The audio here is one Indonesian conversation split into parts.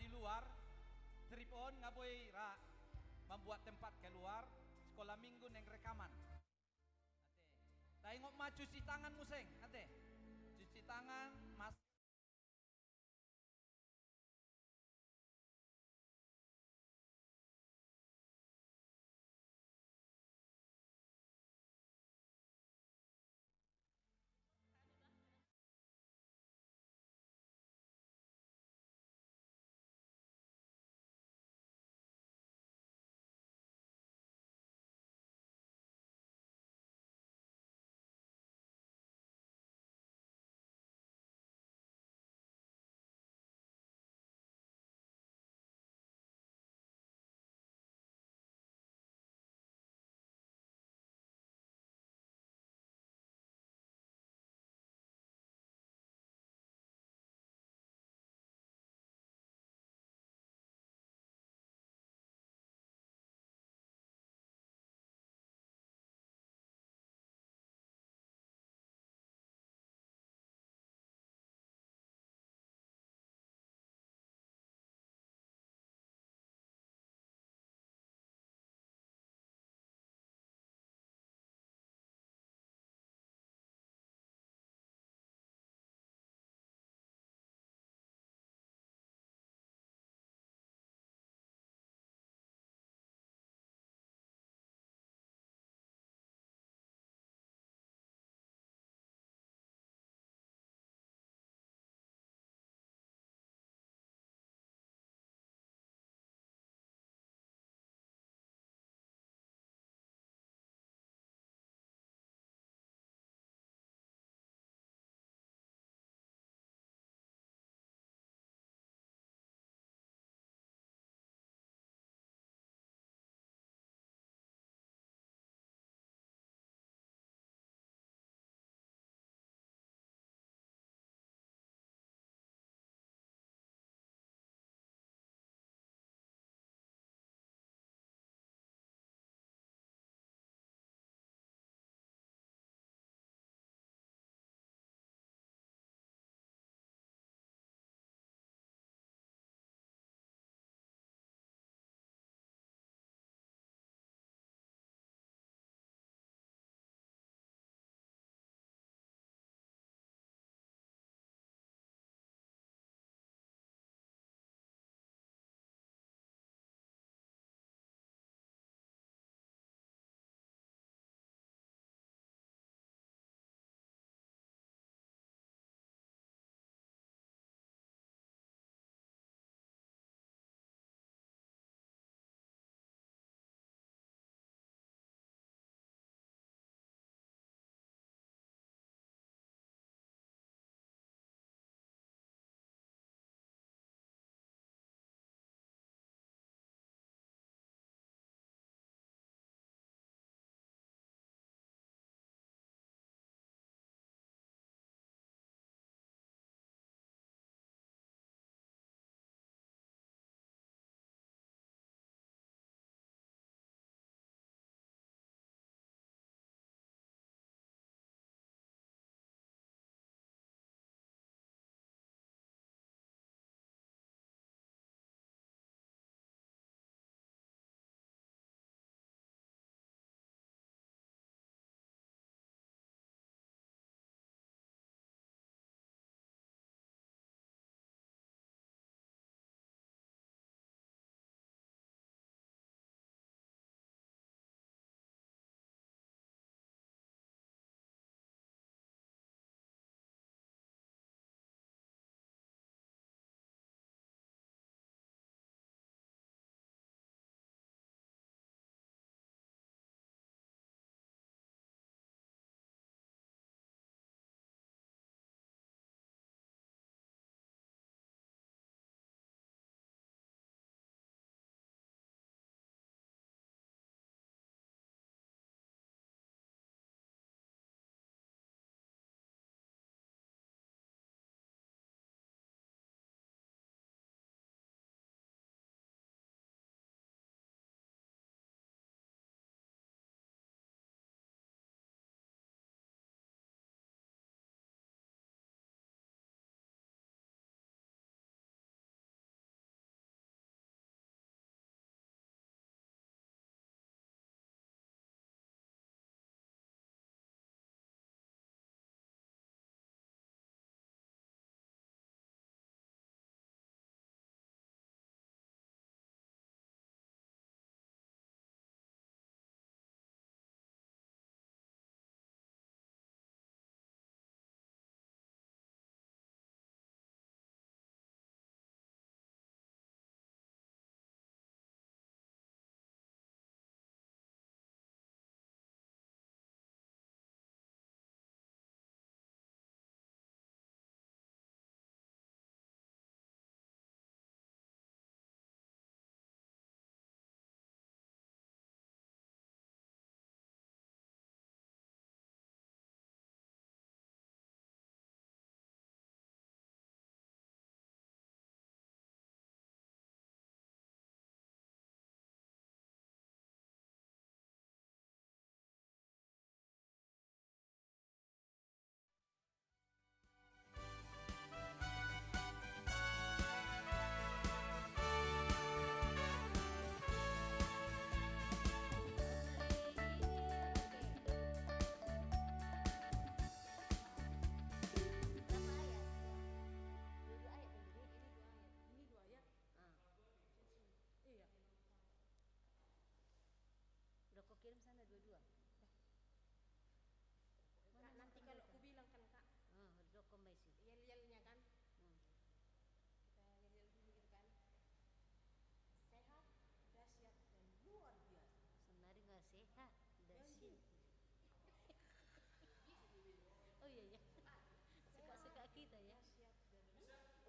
di luar, tripon ngaboy ra membuat tempat keluar sekolah minggu neng rekaman. Ate, tengok mah cuci tangan museng, ate, cuci tangan, mas.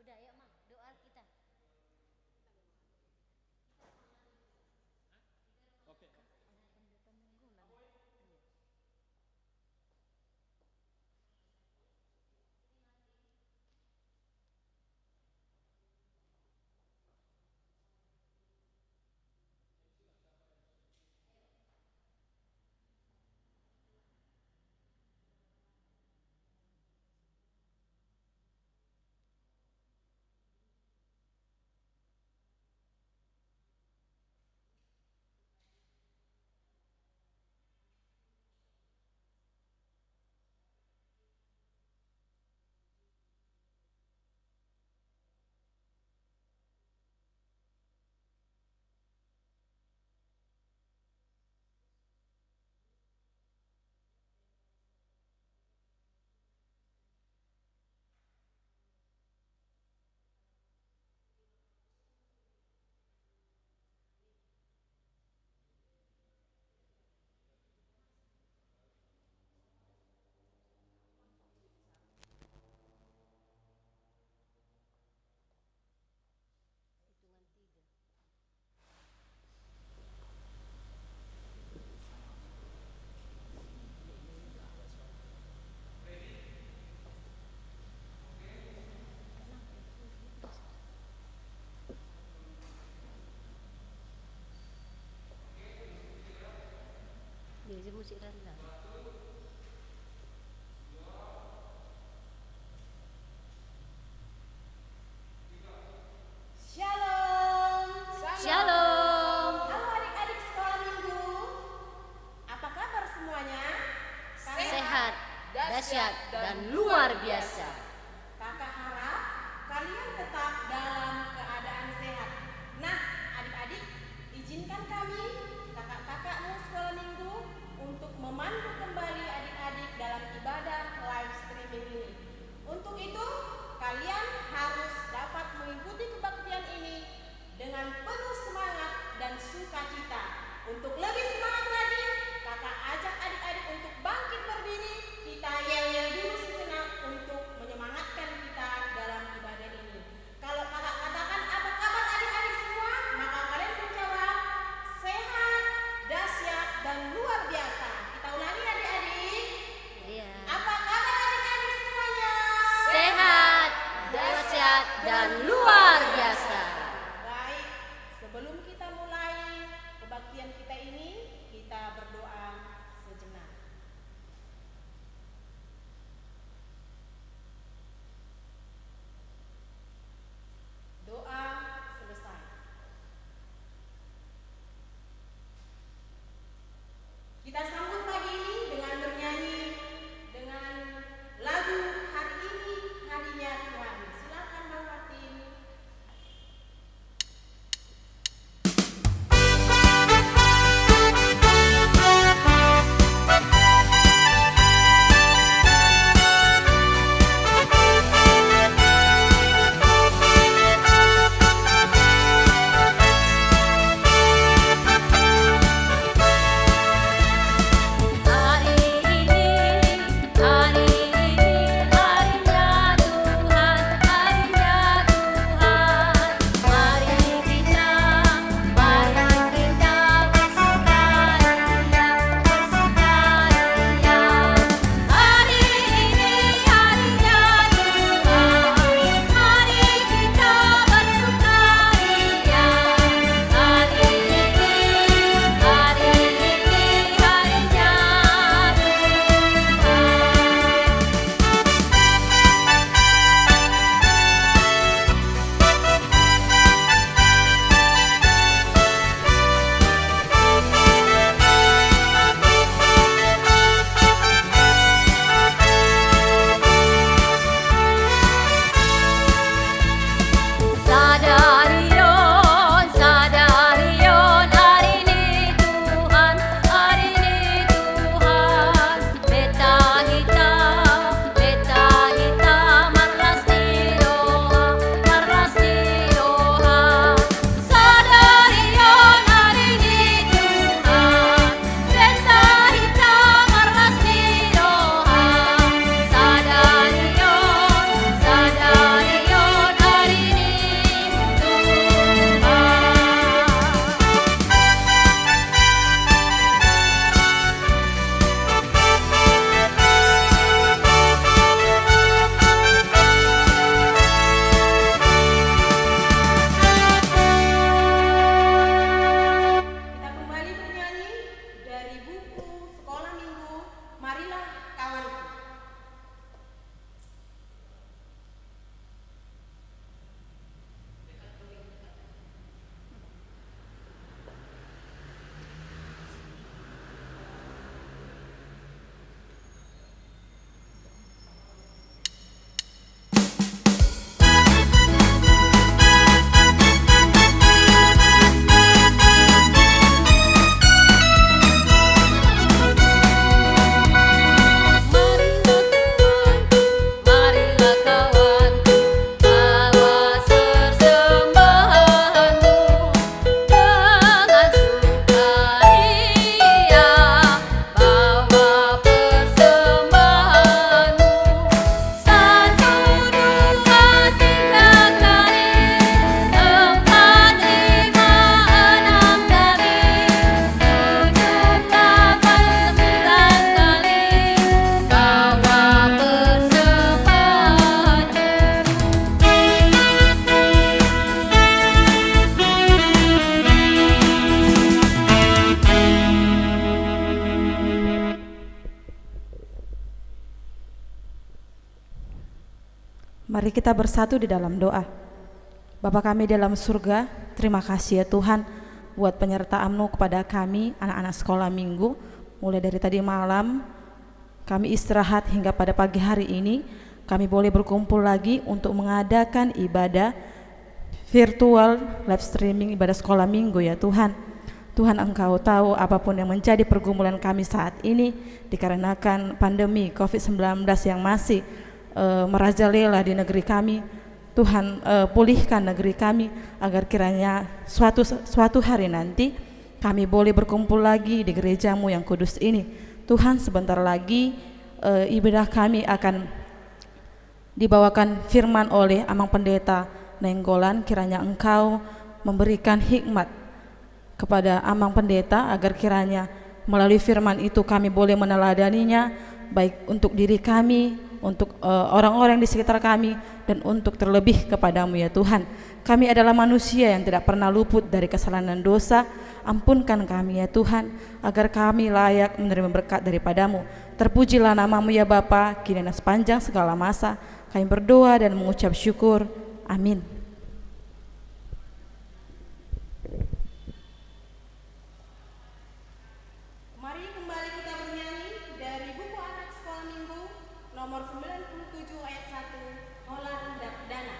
Udah, yuk Ma, doa kita. Oke. Hitungan 3. Biasa musik rendah. Shalom. Shalom. Halo adik-adik sekolah minggu. Apa kabar semuanya? Sehat, dahsyat, dan luar biasa. Kakak harap kalian tetap dalam keadaan sehat. Nah, adik-adik, izinkan kami, kakak-kakakmu sekolah minggu, untuk memandu kembali adik-adik dalam ibadah live streaming ini. Untuk itu, kalian harus dapat mengikuti kebaktian ini dengan penuh semangat dan sukacita. Untuk lebih semangat lagi, kakak ajak adik-adik untuk bangkit berdiri. Kita yel-yel dulu sejenak untuk Mari kita bersatu di dalam doa. Bapa kami dalam surga, terima kasih ya Tuhan buat penyertaan-Mu kepada kami anak-anak sekolah minggu. Mulai dari tadi malam kami istirahat hingga pada pagi hari ini kami boleh berkumpul lagi untuk mengadakan ibadah virtual live streaming ibadah sekolah minggu ya Tuhan. Tuhan, Engkau tahu apapun yang menjadi pergumulan kami saat ini dikarenakan pandemi COVID-19 yang masih merajalela di negeri kami. Tuhan, pulihkan negeri kami agar kiranya suatu hari nanti kami boleh berkumpul lagi di gereja-Mu yang kudus ini. Tuhan, sebentar lagi ibadah kami akan dibawakan firman oleh Amang Pendeta Nenggolan. Kiranya Engkau memberikan hikmat kepada Amang Pendeta agar kiranya melalui firman itu kami boleh meneladaninya, baik untuk diri kami, untuk orang-orang di sekitar kami, dan untuk terlebih kepadamu ya Tuhan. Kami adalah manusia yang tidak pernah luput dari kesalahan dan dosa. Ampunkan kami ya Tuhan, agar kami layak menerima berkat daripadamu. Terpujilah namamu ya Bapa, kini dan sepanjang segala masa. Kami berdoa dan mengucap syukur. Amin. Mari kembali kita bernyanyi dari buku anak sekolah minggu nomor 97 ayat 1, Holan Dana.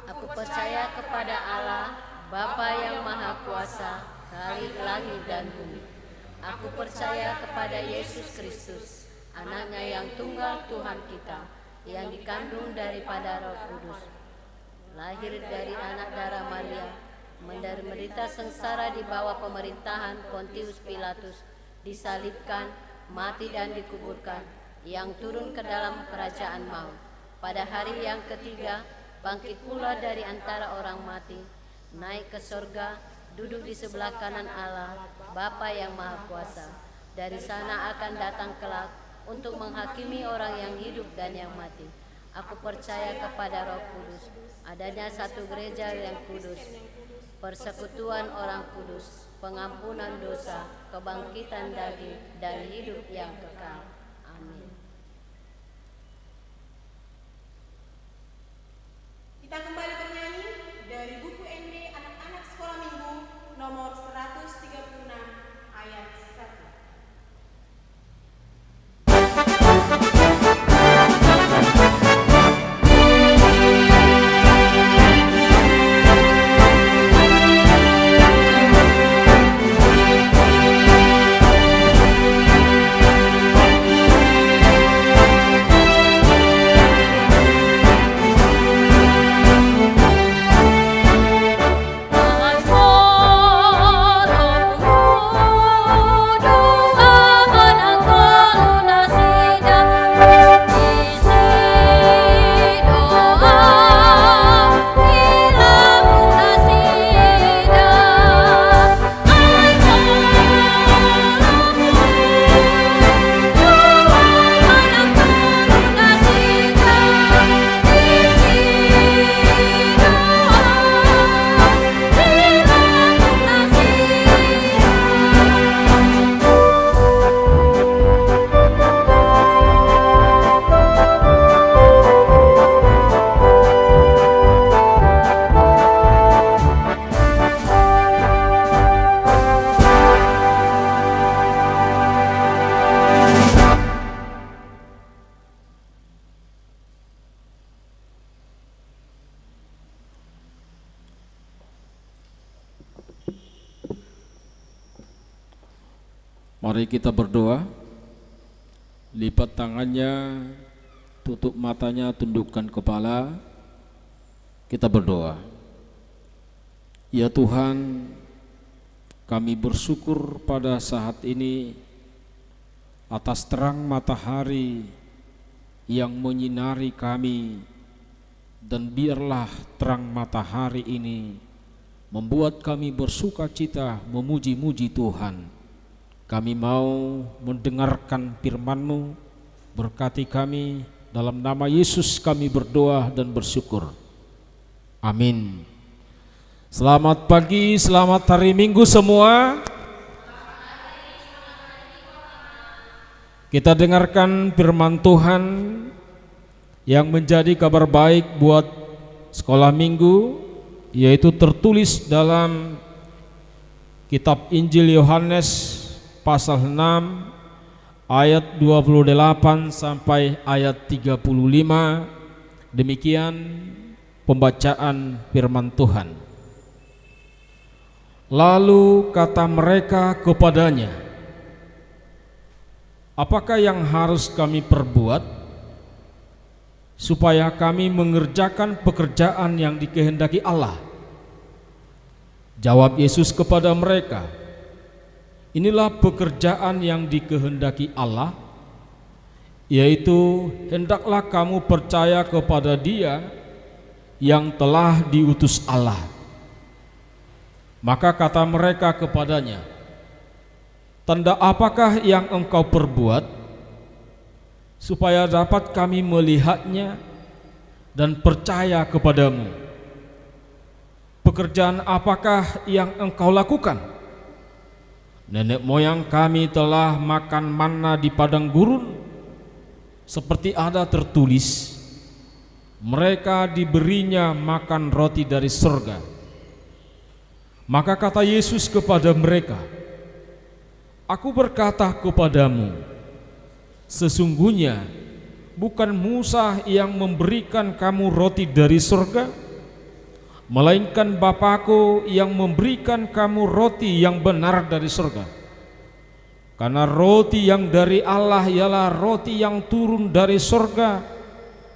Aku percaya kepada Allah, Bapa yang Maha Kuasa, Khalik langit dan bumi. Aku percaya kepada Yesus Kristus, anaknya yang tunggal Tuhan kita, yang dikandung daripada Roh Kudus, lahir dari anak darah Maria, menderita sengsara di bawah pemerintahan Pontius Pilatus, disalibkan, mati dan dikuburkan, yang turun ke dalam kerajaan maut. Pada hari yang ketiga, bangkit pula dari antara orang mati, naik ke sorga, duduk di sebelah kanan Allah, Bapa yang Maha Kuasa. Dari sana akan datang kelak untuk menghakimi orang yang hidup dan yang mati. Aku percaya kepada Roh Kudus, adanya satu gereja yang kudus, persekutuan orang kudus, pengampunan dosa, kebangkitan daging, dan hidup yang kekal. Amin. Kita kembali bernyanyi dari buku MD anak-anak sekolah minggu nomor 136 ayat 1. Mari kita berdoa. Lipat tangannya, tutup matanya, tundukkan kepala. Kita berdoa. Ya Tuhan, kami bersyukur pada saat ini atas terang matahari yang menyinari kami, dan biarlah terang matahari ini membuat kami bersuka cita memuji-muji Tuhan. Kami mau mendengarkan firman-Mu, berkati kami, dalam nama Yesus kami berdoa dan bersyukur. Amin. Selamat pagi, selamat hari Minggu semua. Kita dengarkan firman Tuhan yang menjadi kabar baik buat sekolah minggu, yaitu tertulis dalam kitab Injil Yohanes pasal 6 ayat 28 sampai ayat 35. Demikian pembacaan firman Tuhan. Lalu kata mereka kepadanya, apakah yang harus kami perbuat supaya kami mengerjakan pekerjaan yang dikehendaki Allah? Jawab Yesus kepada mereka, inilah pekerjaan yang dikehendaki Allah, yaitu hendaklah kamu percaya kepada Dia yang telah diutus Allah. Maka kata mereka kepadanya, tanda apakah yang engkau perbuat supaya dapat kami melihatnya dan percaya kepadamu? Pekerjaan apakah yang engkau lakukan? Nenek moyang kami telah makan manna di padang gurun, seperti ada tertulis, mereka diberinya makan roti dari surga. Maka kata Yesus kepada mereka, aku berkata kepadamu, sesungguhnya bukan Musa yang memberikan kamu roti dari surga, melainkan Bapa-Ku yang memberikan kamu roti yang benar dari surga. Karena roti yang dari Allah ialah roti yang turun dari surga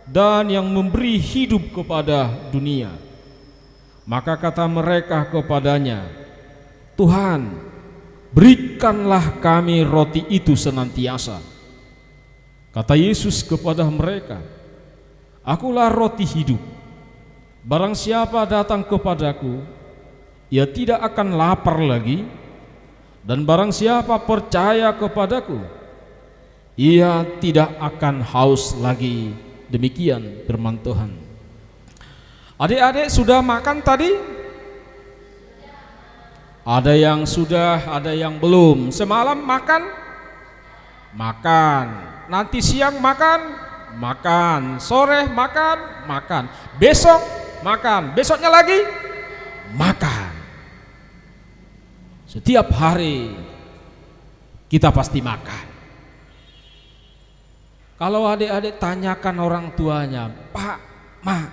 dan yang memberi hidup kepada dunia. Maka kata mereka kepadanya, Tuhan, berikanlah kami roti itu senantiasa. Kata Yesus kepada mereka, akulah roti hidup. Barang siapa datang kepadaku, ia tidak akan lapar lagi, dan barang siapa percaya kepadaku, ia tidak akan haus lagi. Demikian firman Tuhan. Adik-adik sudah makan tadi? Ada yang sudah, ada yang belum. Semalam makan? Makan. Nanti siang makan? Makan. Sore makan? Makan. Besok makan. Besoknya lagi? Makan. Setiap hari kita pasti makan. Kalau adik-adik tanyakan orang tuanya, Pak, Ma,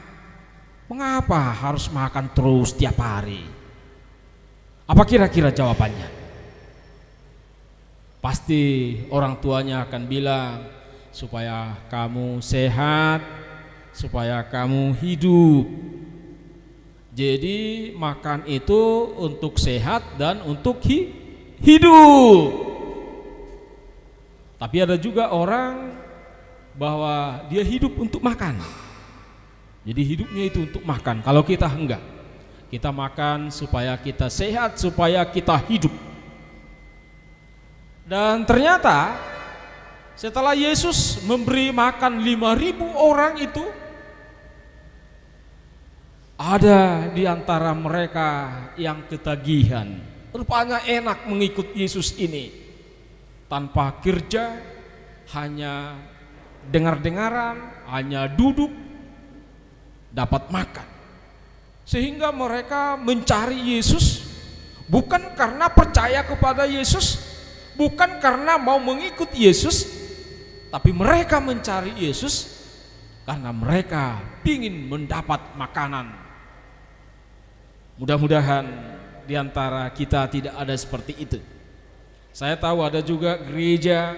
mengapa harus makan terus tiap hari? Apa kira-kira jawabannya? Pasti orang tuanya akan bilang, supaya kamu sehat, supaya kamu hidup. Jadi makan itu untuk sehat dan untuk hidup. Tapi ada juga orang bahwa dia hidup untuk makan. Jadi hidupnya itu untuk makan. Kalau kita enggak, kita makan supaya kita sehat, supaya kita hidup. Dan ternyata setelah Yesus memberi makan 5.000 orang itu, ada di antara mereka yang ketagihan. Rupanya enak mengikut Yesus ini, tanpa kerja, hanya dengar-dengaran, hanya duduk, dapat makan. Sehingga mereka mencari Yesus bukan karena percaya kepada Yesus, bukan karena mau mengikut Yesus, tapi mereka mencari Yesus karena mereka ingin mendapat makanan. Mudah-mudahan di antara kita tidak ada seperti itu. Saya tahu ada juga gereja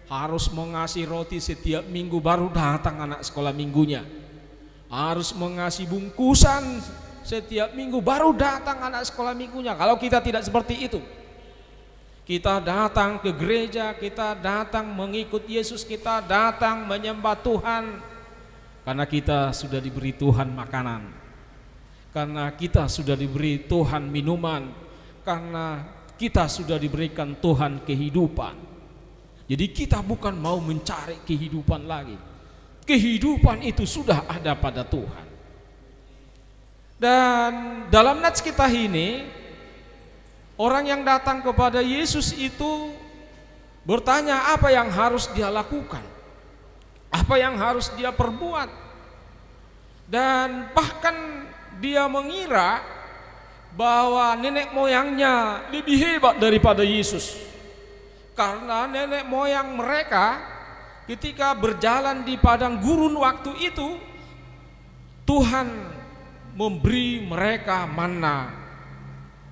harus mengasih roti setiap minggu baru datang anak sekolah minggunya. Harus mengasih bungkusan setiap minggu baru datang anak sekolah minggunya. Kalau kita tidak seperti itu, kita datang ke gereja, kita datang mengikut Yesus, kita datang menyembah Tuhan karena kita sudah diberi Tuhan makanan, karena kita sudah diberi Tuhan minuman, karena kita sudah diberikan Tuhan kehidupan. Jadi kita bukan mau mencari kehidupan lagi. Kehidupan itu sudah ada pada Tuhan. Dan dalam nats kita ini, orang yang datang kepada Yesus itu bertanya apa yang harus dia lakukan, apa yang harus dia perbuat. Dan bahkan dia mengira bahwa nenek moyangnya lebih hebat daripada Yesus. Karena nenek moyang mereka ketika berjalan di padang gurun waktu itu, Tuhan memberi mereka manna,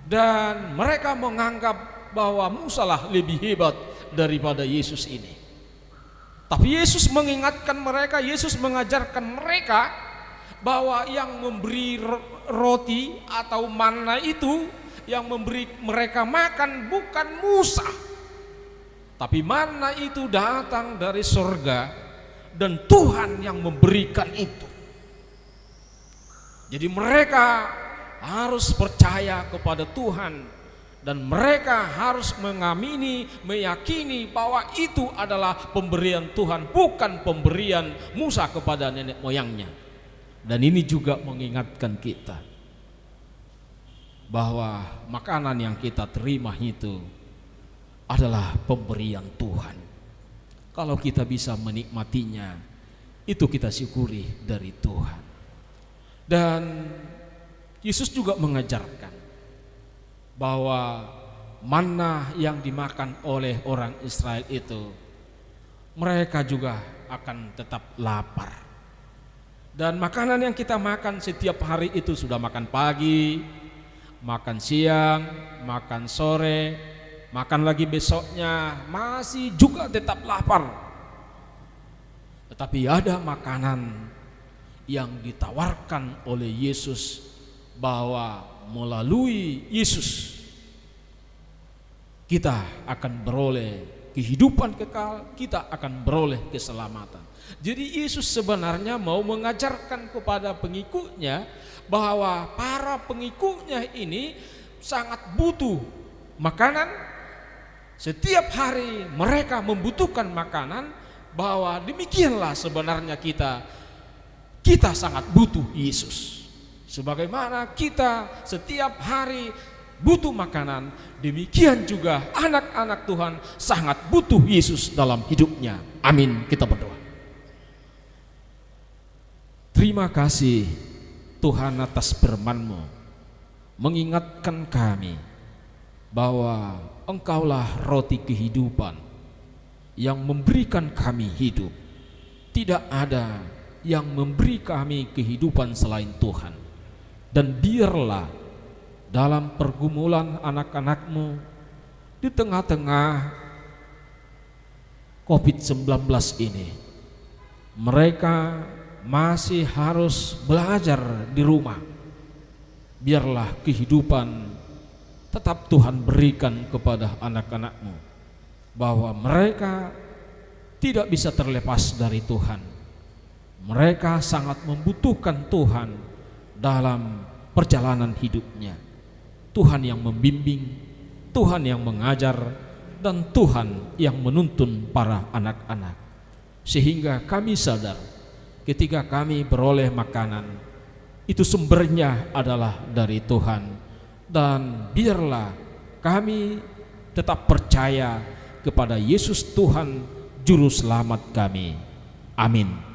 dan mereka menganggap bahwa Musa lah lebih hebat daripada Yesus ini. Tapi Yesus mengingatkan mereka, Yesus mengajarkan mereka bahwa yang memberi roti atau manna itu, yang memberi mereka makan bukan Musa, tapi manna itu datang dari surga dan Tuhan yang memberikan itu. Jadi mereka harus percaya kepada Tuhan dan mereka harus mengamini, meyakini bahwa itu adalah pemberian Tuhan, bukan pemberian Musa kepada nenek moyangnya. Dan ini juga mengingatkan kita bahwa makanan yang kita terima itu adalah pemberian Tuhan. Kalau kita bisa menikmatinya, itu kita syukuri dari Tuhan. Dan Yesus juga mengajarkan bahwa manna yang dimakan oleh orang Israel itu, mereka juga akan tetap lapar. Dan makanan yang kita makan setiap hari itu sudah makan pagi, makan siang, makan sore, makan lagi besoknya, masih juga tetap lapar. Tetapi ada makanan yang ditawarkan oleh Yesus, bahwa melalui Yesus kita akan beroleh kehidupan kekal, kita akan beroleh keselamatan. Jadi Yesus sebenarnya mau mengajarkan kepada pengikutnya bahwa para pengikutnya ini sangat butuh makanan. Setiap hari mereka membutuhkan makanan, bahwa demikianlah sebenarnya kita sangat butuh Yesus. Sebagaimana kita setiap hari butuh makanan, demikian juga anak-anak Tuhan sangat butuh Yesus dalam hidupnya. Amin. Kita berdoa. Terima kasih Tuhan atas firman-Mu, mengingatkan kami bahwa Engkaulah roti kehidupan yang memberikan kami hidup. Tidak ada yang memberi kami kehidupan selain Tuhan. Dan biarlah dalam pergumulan anak-anak-Mu di tengah-tengah COVID-19 ini, mereka masih harus belajar di rumah. Biarlah kehidupan tetap Tuhan berikan kepada anak-anak-Mu, bahwa mereka tidak bisa terlepas dari Tuhan. Mereka sangat membutuhkan Tuhan dalam perjalanan hidupnya. Tuhan yang membimbing, Tuhan yang mengajar, dan Tuhan yang menuntun para anak-anak. Sehingga kami sadar ketika kami beroleh makanan, itu sumbernya adalah dari Tuhan. Dan biarlah kami tetap percaya kepada Yesus Tuhan Juru Selamat kami. Amin.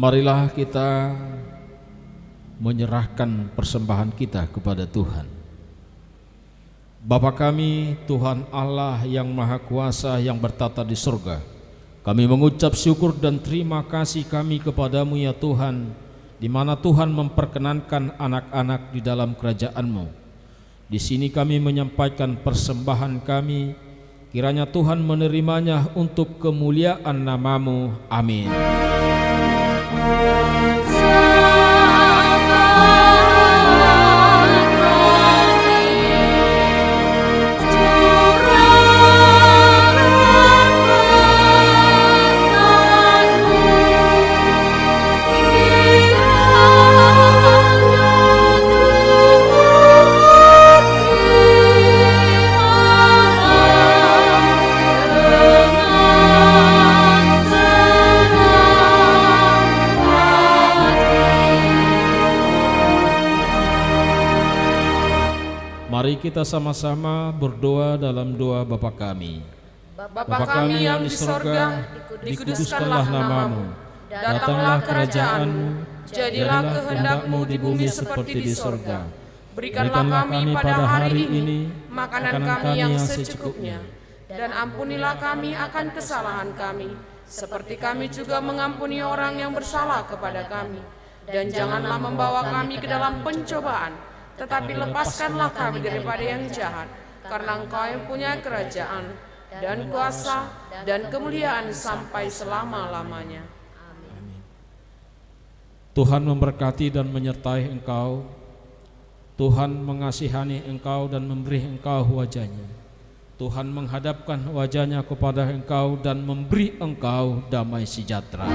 Marilah kita menyerahkan persembahan kita kepada Tuhan. Bapa kami, Tuhan Allah yang Maha Kuasa yang bertata di surga, kami mengucap syukur dan terima kasih kami kepadamu ya Tuhan, di mana Tuhan memperkenankan anak-anak di dalam kerajaan-Mu. Di sini kami menyampaikan persembahan kami, kiranya Tuhan menerimanya untuk kemuliaan nama-Mu. Amin. Mari kita sama-sama berdoa dalam doa Bapa kami. Bapa kami yang di sorga, dikuduskanlah namamu. Datanglah kerajaan-Mu, jadilah kehendak-Mu di bumi seperti di sorga. Berikanlah kami pada hari ini makanan kami yang secukupnya. Dan ampunilah kami akan kesalahan kami, seperti kami juga mengampuni orang yang bersalah kepada kami. Dan janganlah membawa kami ke dalam pencobaan, tetapi lepaskanlah kami daripada yang jahat, karena Engkau yang punya kerajaan, dan kuasa, dan kemuliaan sampai selama-lamanya. Amin. Tuhan memberkati dan menyertai engkau. Tuhan mengasihani engkau dan memberi engkau wajah-Nya. Tuhan menghadapkan wajah-Nya kepada engkau dan memberi engkau damai sejahtera.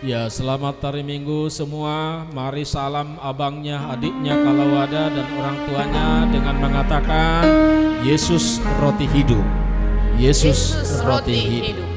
Ya, selamat hari Minggu semua. Mari salam abangnya, adiknya kalau ada, dan orang tuanya dengan mengatakan Yesus roti hidup. Yesus roti hidup.